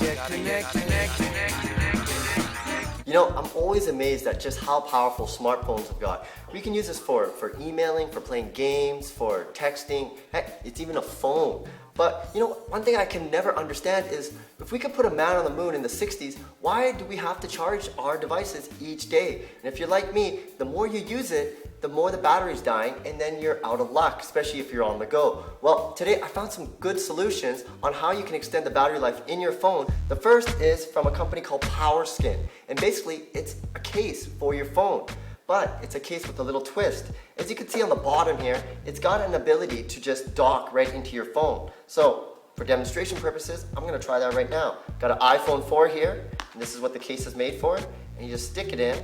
get connected. You know, I'm always amazed at just how powerful smartphones have got. We can use this for emailing, for playing games, for texting, heck, it's even a phone. But you know, one thing I can never understand is if we could put a man on the moon in the 60s, why do we have to charge our devices each day? And if you're like me, the more you use it, the more the battery's dying, and then you're out of luck, especially if you're on the go. Well, today I found some good solutions on how you can extend the battery life in your phone. The first is from a company called PowerSkin, and basically it's a case for your phone, but it's a case with a little twist. As you can see on the bottom here, it's got an ability to just dock right into your phone. So for demonstration purposes, I'm gonna try that right now. Got an iPhone 4 here, and this is what the case is made for, and you just stick it in.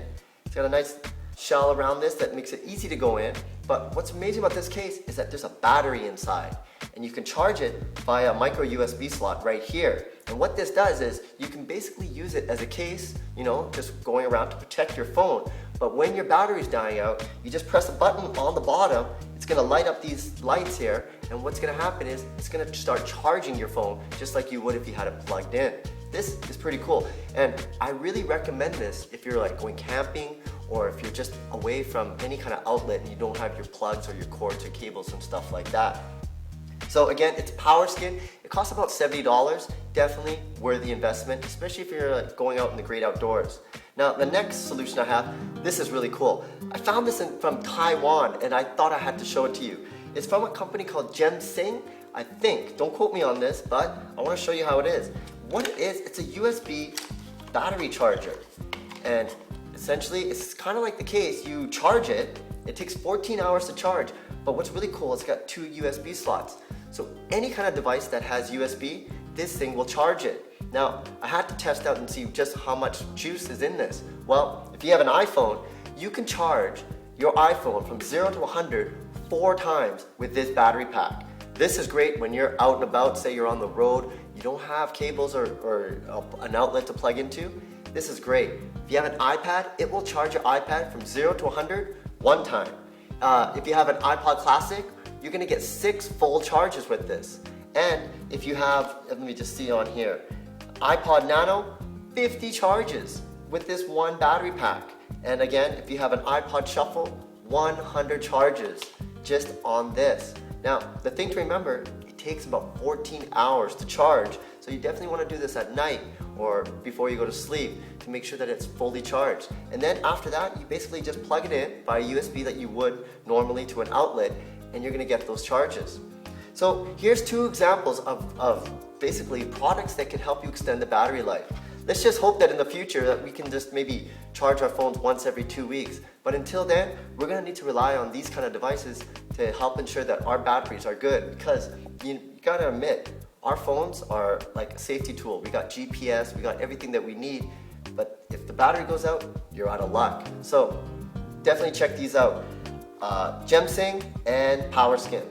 It's got a nice shell around this that makes it easy to go in. But what's amazing about this case is that there's a battery inside, and you can charge it via a micro USB slot right here. And what this does is you can basically use it as a case, you know, just going around to protect your phone. But when your battery's dying out, you just press a button on the bottom, it's gonna light up these lights here, and what's gonna happen is it's gonna start charging your phone just like you would if you had it plugged in. This is pretty cool, and I really recommend this if you're like going camping, or if you're just away from any kind of outlet and you don't have your plugs or your cords or cables and stuff like that. So again, it's PowerSkin. It costs about $70. Definitely worth the investment, especially if you're like going out in the great outdoors. Now, the next solution I have, this is really cool. I found this from Taiwan, and I thought I had to show it to you. It's from a company called Gemsync, I think. Don't quote me on this, but I want to show you how it is. What it is, it's a USB battery charger. And essentially, it's kind of like the case. You charge it, it takes 14 hours to charge, but what's really cool, it's got 2 USB slots. So any kind of device that has USB, this thing will charge it. Now, I had to test out and see just how much juice is in this. Well, if you have an iPhone, you can charge your iPhone from 0 to 100 4 times with this battery pack. This is great when you're out and about, say you're on the road, you don't have cables or an outlet to plug into. This is great. If you have an iPad, it will charge your iPad from 0 to 100 1 time. If you have an iPod Classic, you're gonna get 6 full charges with this. And if you have, let me just see on here, iPod Nano, 50 charges with this one battery pack. And again, if you have an iPod Shuffle, 100 charges just on this. Now, the thing to remember, it takes about 14 hours to charge, so you definitely want to do this at night or before you go to sleep to make sure that it's fully charged. And then after that, you basically just plug it in by a USB that you would normally to an outlet, and you're going to get those charges. So here's 2 examples of basically products that can help you extend the battery life. Let's just hope that in the future that we can just maybe charge our phones once every 2 weeks. But until then, we're gonna need to rely on these kind of devices to help ensure that our batteries are good, because you gotta admit, our phones are like a safety tool. We got GPS, we got everything that we need, but if the battery goes out, you're out of luck. So definitely check these out. Gemsync and PowerSkin.